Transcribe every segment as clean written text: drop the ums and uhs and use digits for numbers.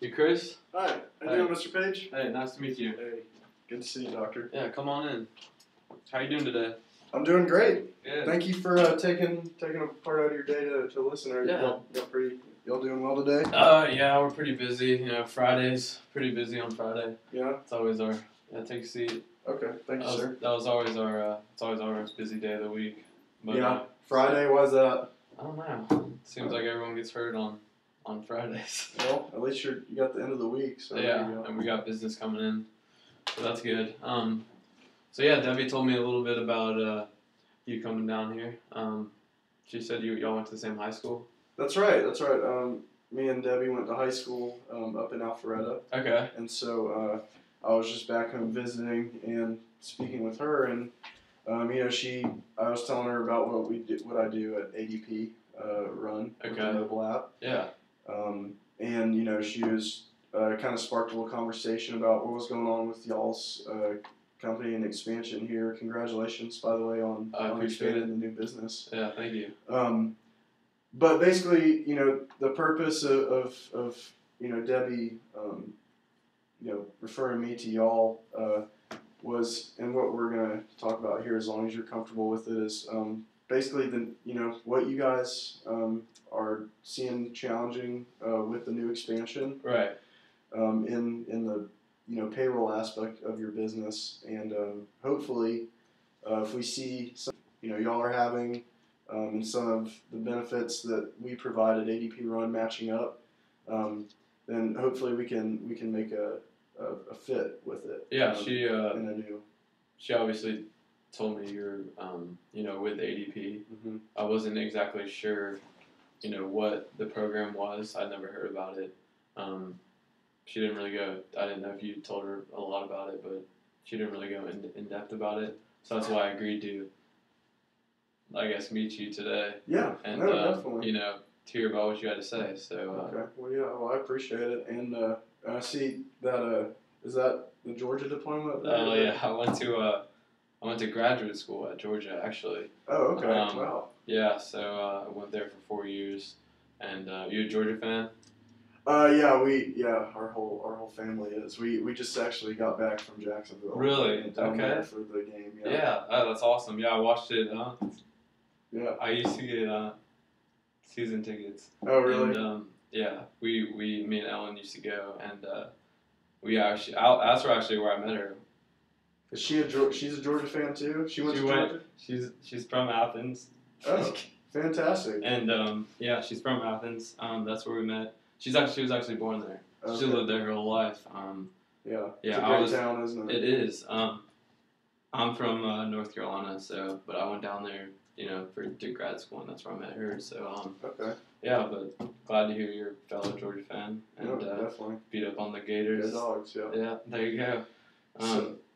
You Chris? Hi, how you doing, Mr. Page? Hey, nice to meet you. Hey, good to see you, Doctor. Yeah, come on in. How you doing today? I'm doing great. Good. Thank you for taking a part out of your day to listen. Yeah. Y'all doing well today? Yeah, we're pretty busy. You know, Fridays, pretty busy on Friday. Yeah. It's always our, take a seat. Okay, thank you, sir. That was always our, it's always our busy day of the week. But, yeah, Friday, why's that? I don't know. It seems like everyone gets hurt on Fridays. Well, at least you got the end of the week, so yeah, and we got business coming in, so that's good. So yeah, Debbie told me a little bit about you coming down here. She said y'all went to the same high school. That's right. Me and Debbie went to high school up in Alpharetta. Okay. And so I was just back home visiting and speaking with her, and I was telling her about what I do at ADP Run, with the mobile app. Yeah. And she was kind of sparked a little conversation about what was going on with y'all's company and expansion here. Congratulations, by the way, on expanding the new business. Yeah, thank you. But basically, the purpose of Debbie, referring me to y'all was, and what we're gonna talk about here, as long as you're comfortable with it, is basically what you guys are seeing challenging with the new expansion. Right. In the payroll aspect of your business, and hopefully, if we see some, y'all are having. And some of the benefits that we provide at ADP Run matching up, then hopefully we can make a fit with it. Yeah, she obviously told me you're with ADP. Mm-hmm. I wasn't exactly sure, what the program was. I'd never heard about it. She didn't really go. I didn't know if you told her a lot about it, but she didn't really go in depth about it. So that's why I agreed to, I guess, meet you today. Yeah, and definitely. To hear about what you had to say. So okay, well, I appreciate it, and I see that is that the Georgia diploma? Oh yeah, I went to graduate school at Georgia actually. Oh okay, wow. Yeah, so I went there for 4 years, and you a Georgia fan? Our whole family is. We just actually got back from Jacksonville. Really? Okay. For the game. Yeah. Yeah, that's awesome. Yeah, I watched it. Yeah. I used to get season tickets. Oh, really? And me and Ellen used to go, and that's actually where I met her. Is she's a Georgia fan too? She went to Georgia? She's from Athens. Oh, fantastic. And she's from Athens. That's where we met. She was actually born there. Okay. She lived there her whole life. Yeah. It's a great town, isn't it? It is. I'm from North Carolina, but I went down there, to grad school, and that's where I met her. So okay. Yeah, but glad to hear you're a fellow Georgia fan, and definitely beat up on the Gators. Go Dogs, yeah. Yeah, there you go.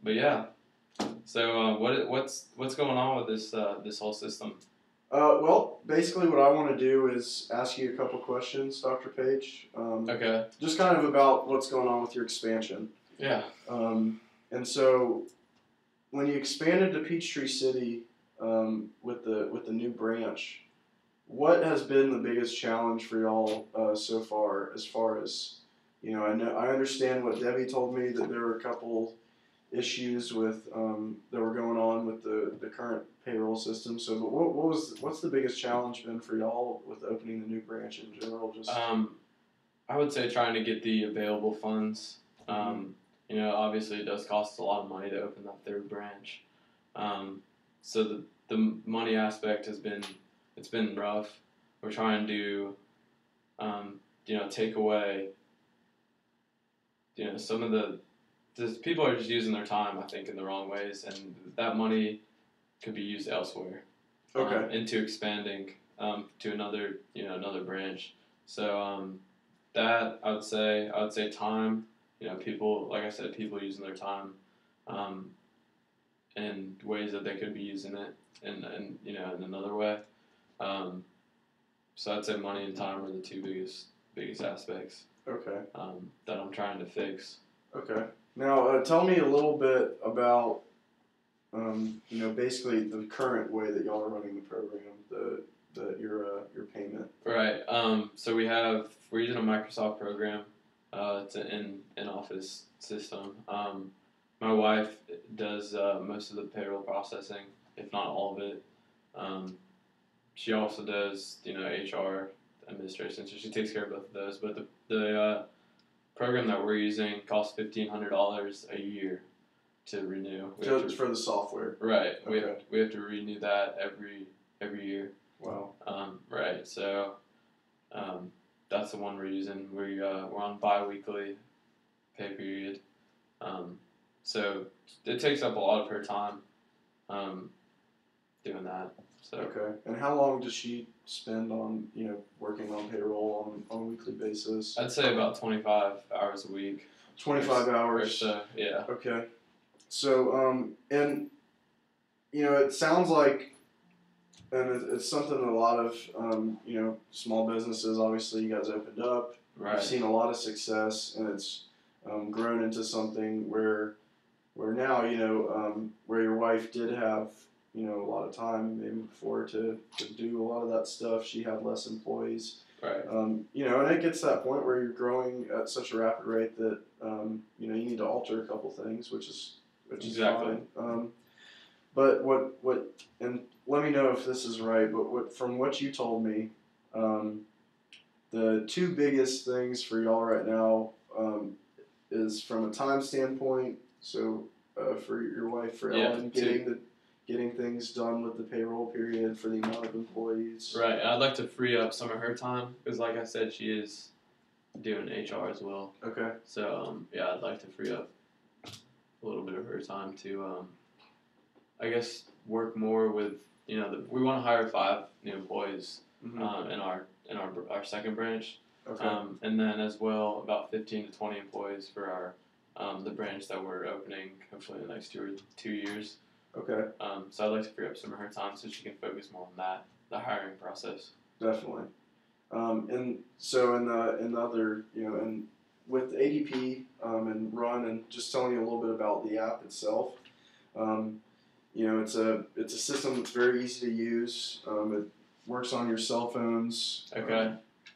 But yeah, so what's going on with this whole system? Well, basically what I want to do is ask you a couple questions, Dr. Page. Okay. Just kind of about what's going on with your expansion. Yeah. And so, when you expanded to Peachtree City with the new branch, what has been the biggest challenge for y'all so far? As I understand what Debbie told me, that there were a couple issues with that were going on with the current payroll system. So, but what's the biggest challenge been for y'all with opening the new branch in general? Just I would say trying to get the available funds. Obviously it does cost a lot of money to open that third branch. So the money aspect it's been rough. We're trying to take away some of the people are just using their time, I think, in the wrong ways, and that money could be used elsewhere. Okay. Into expanding to another branch. So that I would say time. People, like I said, people using their time in ways that they could be using it in another way. So I'd say money and time are the two biggest aspects. Okay. That I'm trying to fix. Okay. Now, tell me a little bit about, basically the current way that y'all are running the program, your payment. Right. So we're using a Microsoft program to it's an in-office system. My wife does most of the payroll processing, if not all of it. She also does, HR administration, so she takes care of both of those. But the program that we're using costs $1,500 a year to renew. Just for the software. Right. Okay. We have to renew that every year. Wow. Right. So that's the one we're using. We're on bi-weekly pay period. So it takes up a lot of her time doing that. So. Okay. And how long does she spend on, working on payroll on a weekly basis? I'd say about 25 hours a week. 25 hours. Or so, yeah. Okay. So, and, it sounds like, and it's something a lot of, small businesses, obviously, you guys opened up. Right. You've seen a lot of success, and it's grown into something where now, where your wife did have, a lot of time maybe before to do a lot of that stuff. She had less employees. Right. And it gets to that point where you're growing at such a rapid rate that, you need to alter a couple things, which is Exactly. fine. But what, and let me know if this is right, but from what you told me, the two biggest things for y'all right now is from a time standpoint. So for your wife, for Ellen, getting things done with the payroll period for the amount of employees. Right. And I'd like to free up some of her time because, like I said, she is doing HR as well. Okay. So I'd like to free up a little bit of her time to, I guess, work more with we want to hire 5 new employees in our second branch. Okay. And then as well about 15 to 20 employees for our the branch that we're opening hopefully in the next 2 years. Okay. So I'd like to free up some of her time so she can focus more on that, the hiring process. Definitely. And so in the other, and with ADP and Run, and just telling you a little bit about the app itself, it's a system that's very easy to use. It works on your cell phones. Okay.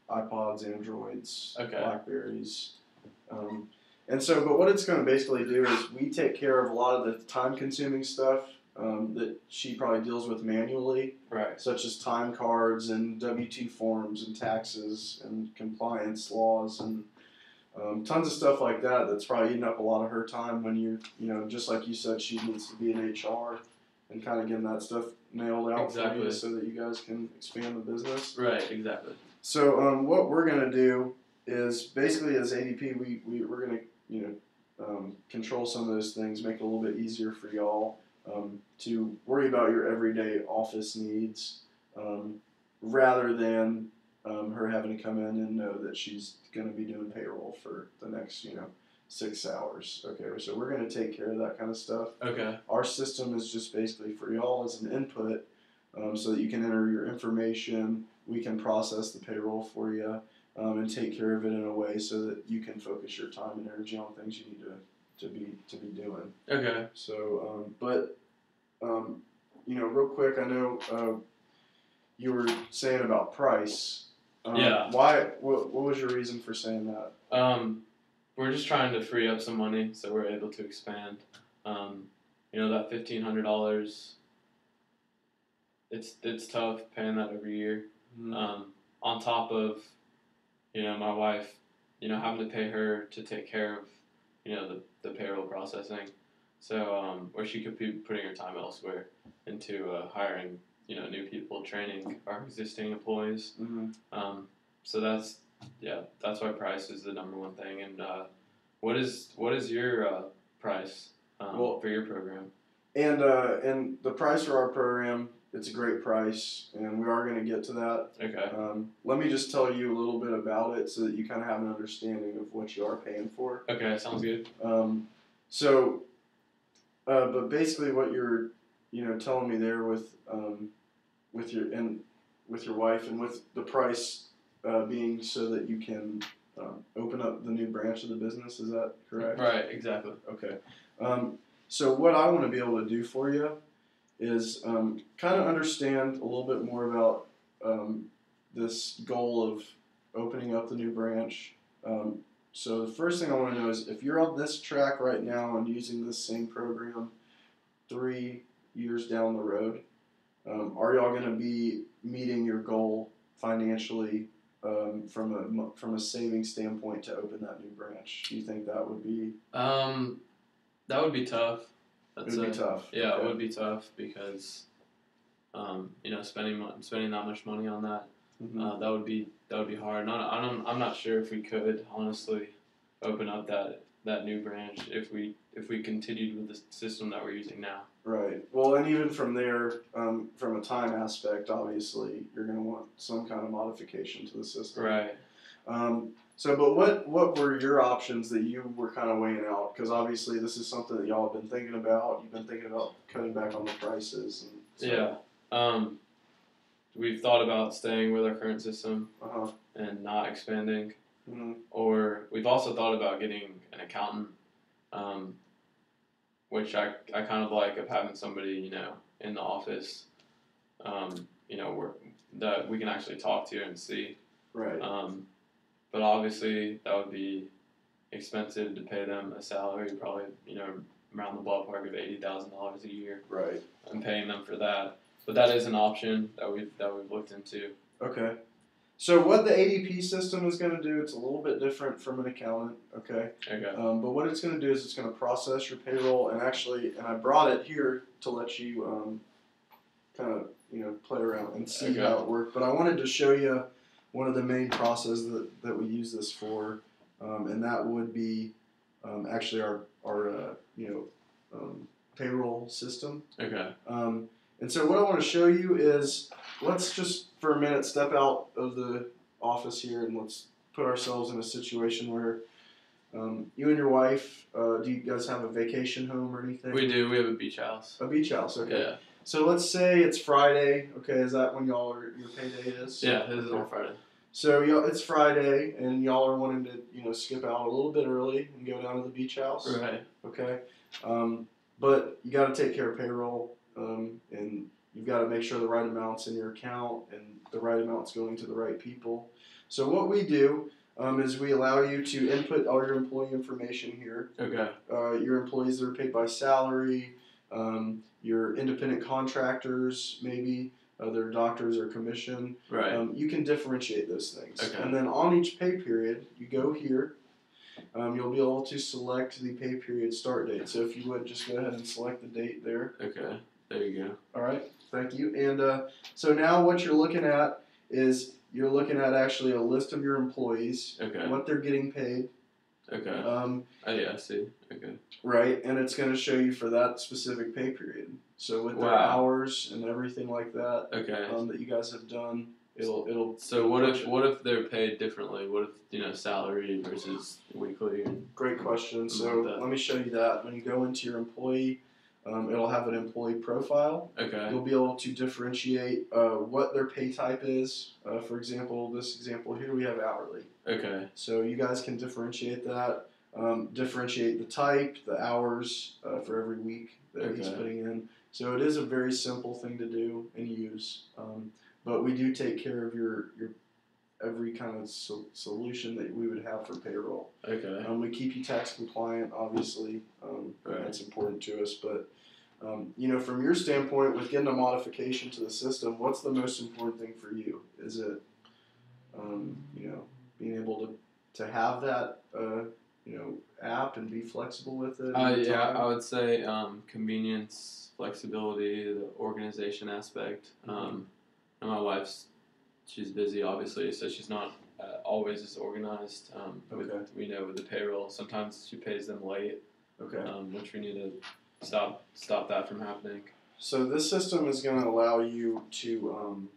iPods, Androids, Okay. Blackberries. But what it's going to basically do is we take care of a lot of the time-consuming stuff that she probably deals with manually, Right. such as time cards and W-2 forms and taxes and compliance laws and tons of stuff like that. That's probably eating up a lot of her time when just like you said, she needs to be in HR and kind of getting that stuff nailed out for you so that you guys can expand the business. Right. Exactly. So what we're going to do is basically as ADP, we're going to control some of those things, make it a little bit easier for y'all to worry about your everyday office needs rather than her having to come in and know that she's going to be doing payroll for the next 6 hours. Okay, so we're going to take care of that kind of stuff. Okay. Our system is just basically for y'all as an input so that you can enter your information. We can process the payroll for you. And take care of it in a way so that you can focus your time and energy on things you need to be doing. Okay. So, real quick, I know you were saying about price. Yeah. Why? What was your reason for saying that? We're just trying to free up some money so we're able to expand. That $1,500. It's tough paying that every year. Mm-hmm. On top of my wife, having to pay her to take care of, the payroll processing. So, or she could be putting her time elsewhere into hiring, new people, training our existing employees. Mm-hmm. So that's why price is the number one thing. And what is your price for your program? And the price for our program, it's a great price, and we are going to get to that. Okay. Let me just tell you a little bit about it so that you kind of have an understanding of what you are paying for. Okay, sounds good. But basically, what you're, telling me there with your wife and with the price being so that you can open up the new branch of the business. Is that correct? Right. Exactly. Okay. So what I want to be able to do for you is kind of understand a little bit more about this goal of opening up the new branch. So the first thing I want to know is if you're on this track right now and using this same program 3 years down the road, are y'all going to be meeting your goal financially from a saving standpoint to open that new branch? Do you think that would be? That would be tough. It would be tough. Yeah, Okay. it would be tough because, spending that much money on that, Mm-hmm. that would be hard. I'm not sure if we could honestly open up that new branch if we continued with the system that we're using now. Right. Well, and even from there, from a time aspect, obviously, you're going to want some kind of modification to the system. Right. But what were your options that you were kind of weighing out? Because obviously, this is something that y'all have been thinking about. You've been thinking about cutting back on the prices. And so, Yeah. We've thought about staying with our current system Uh-huh. and not expanding, Mm-hmm. or we've also thought about getting an accountant, which I kind of like of having somebody in the office, that we can actually talk to and see. Right. But obviously that would be expensive to pay them a salary, probably around the ballpark of $80,000 a year. Right. I'm paying them for that, but that is an option that we've looked into. Okay. So what the ADP system is going to do, it's a little bit different from an accountant, okay? Okay. But what it's going to do is it's going to process your payroll, and I brought it here to let you kind of play around and see how it worked. But I wanted to show you one of the main processes that we use this for, and that would be actually our payroll system. Okay. And so what I want to show you is, let's just for a minute step out of the office here and let's put ourselves in a situation where you and your wife, do you guys have a vacation home or anything? We do. We have a beach house. A beach house, okay. Yeah. So let's say it's Friday, okay, is that when your payday is? Yeah, this is on Friday. So it's Friday and y'all are wanting to skip out a little bit early and go down to the beach house. Right. Okay. But you got to take care of payroll, and you've got to make sure the right amount's in your account and the right amount's going to the right people. So what we do is we allow you to input all your employee information here. Okay. Your employees that are paid by salary, your independent contractors, maybe their doctors or commission. Right. You can differentiate those things. Okay. And then on each pay period, you go here. You'll be able to select the pay period start date. So if you would just go ahead and select the date there. Okay. There you go. All right. Thank you. And so now what you're looking at is you're looking at actually a list of your employees, Okay. what they're getting paid. Okay. Yeah, I see. Okay. Right, and it's going to show you for that specific pay period. So with their hours and everything like that, Okay. That you guys have done, it'll. So what if they're paid differently? What if salary versus weekly? Great question. So let me show you that. When you go into your employee, it'll have an employee profile. Okay. You'll be able to differentiate what their pay type is. For example, this example here, we have hourly. Okay. So you guys can differentiate that. Differentiate the type, the hours for every week that he's putting in. So it is a very simple thing to do and use. But we do take care of your every kind of solution that we would have for payroll. Okay. We keep you tax compliant, obviously. Right. That's important to us. But from your standpoint, with getting a modification to the system, what's the most important thing for you? Is it being able to have that app and be flexible with it? Yeah, I would say convenience, flexibility, the organization aspect. And my wife's, she's busy, obviously, so she's not always as organized. With the payroll, sometimes she pays them late. Okay. Which we need to stop that from happening. So this system is going to allow you to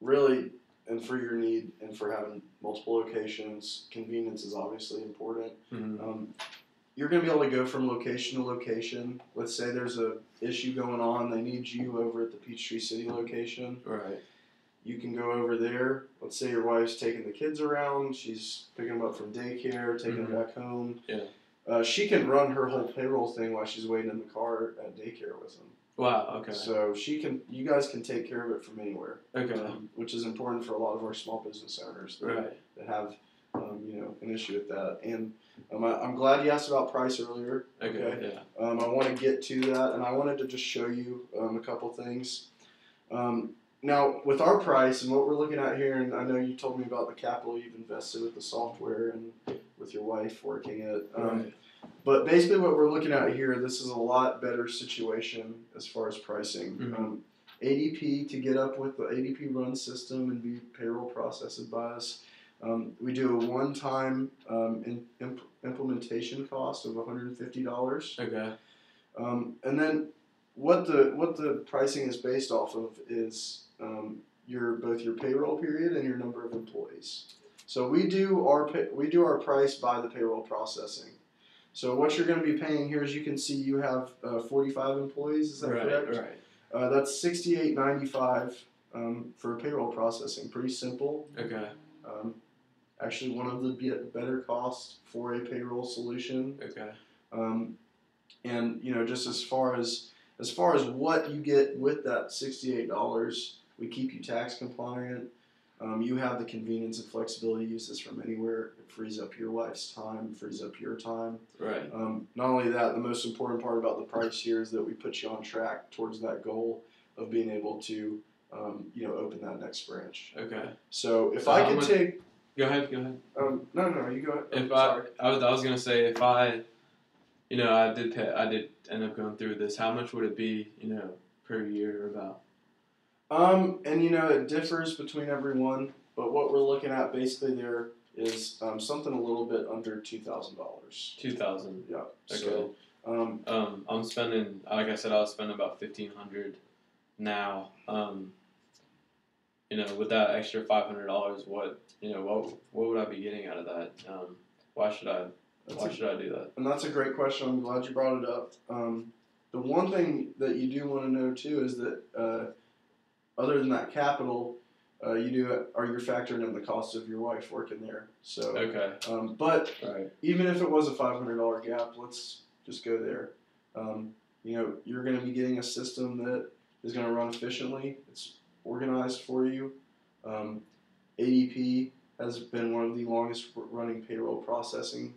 really, and for your need and for having multiple locations, convenience is obviously important. Mm-hmm. You're going to be able to go from location to location. Let's say there's a issue going on. They need you over at the Peachtree City location. Right. You can go over there. Let's say your wife's taking the kids around. She's picking them up from daycare, taking them back home. Yeah. She can run her whole payroll thing while she's waiting in the car at daycare with them. Wow. Okay. So you guys can take care of it from anywhere. Okay. Which is important for a lot of our small business owners that have an issue with that. And I'm glad you asked about price earlier. Okay. Yeah. I want to get to that, and I wanted to just show you a couple things. Now, with our price and what we're looking at here, and I know you told me about the capital you've invested with the software and with your wife working it. Right. But basically what we're looking at here, this is a lot better situation as far as pricing. Mm-hmm. ADP, to get up with the ADP run system and be payroll processed by us, we do a one-time implementation cost of $150. Okay. And then what the pricing is based off of is both your payroll period and your number of employees. So we do our price by the payroll processing. So what you're going to be paying here, as you can see, you have 45 employees. Is that correct? Right. That's $68.95 for payroll processing. Pretty simple. Okay. Actually, one of the better costs for a payroll solution. Okay. And just as far as what you get with that $68, we keep you tax compliant. You have the convenience and flexibility to use this from anywhere. It frees up your wife's time, frees up your time. Right. Not only that, the most important part about the price here is that we put you on track towards that goal of being able to, open that next branch. Okay. So if I could take. Go ahead. No, you go ahead. If sorry. I was gonna say if I did end up going through this, how much would it be, per year about? It differs between everyone, but what we're looking at basically there is something a little bit under $2,000. 2,000. Yeah. Okay. So, I'm spending, like I said, I was spending about $1,500 now. With that extra $500, what would I be getting out of that? Why should I do that? And that's a great question. I'm glad you brought it up. The one thing that you do want to know too is that other than that capital, you're factoring in the cost of your wife working there. So okay. But right. Even if it was a $500 gap, let's just go there. You're going to be getting a system that is going to run efficiently. It's organized for you. ADP has been one of the longest running payroll processing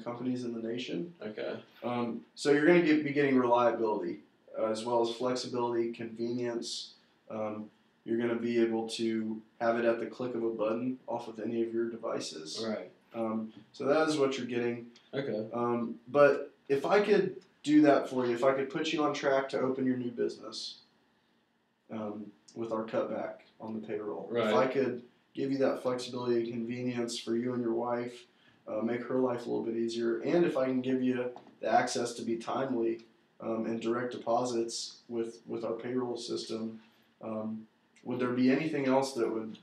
companies in the nation. Okay. So you're going to be getting reliability as well as flexibility, convenience. You're going to be able to have it at the click of a button off of any of your devices. Right. So that is what you're getting. Okay. But if I could do that for you, if I could put you on track to open your new business with our cutback on the payroll, right. If I could give you that flexibility and convenience for you and your wife, make her life a little bit easier, and if I can give you the access to be timely and direct deposits with our payroll system, would there be anything else that would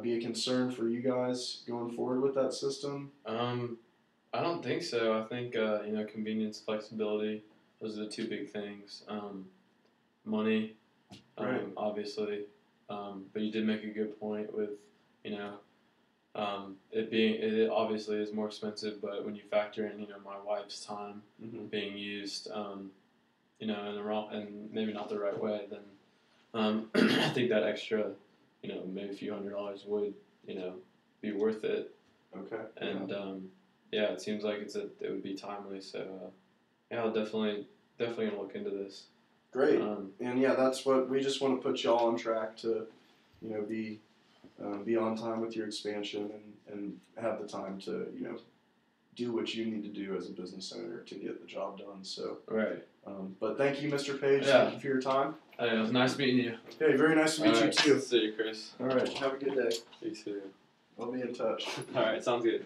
be a concern for you guys going forward with that system? I don't think so. I think convenience, flexibility, those are the two big things. Money, right. Obviously, but you did make a good point with it obviously is more expensive, but when you factor in my wife's time mm-hmm. being used in the wrong and maybe not the right way, then I think that extra maybe a few $100s would be worth it. Okay. And it seems like it would be timely, so I'll definitely gonna look into this. Great. And that's what we just want to put y'all on track to be on time with your expansion and have the time to do what you need to do as a business owner to get the job done. So right. But thank you, Mr. Page. Yeah. Thank you for your time. Hey, it was nice meeting you. Hey, very nice to meet you too. See you, Chris. All right. Have a good day. You too. I'll be in touch. All right. Sounds good.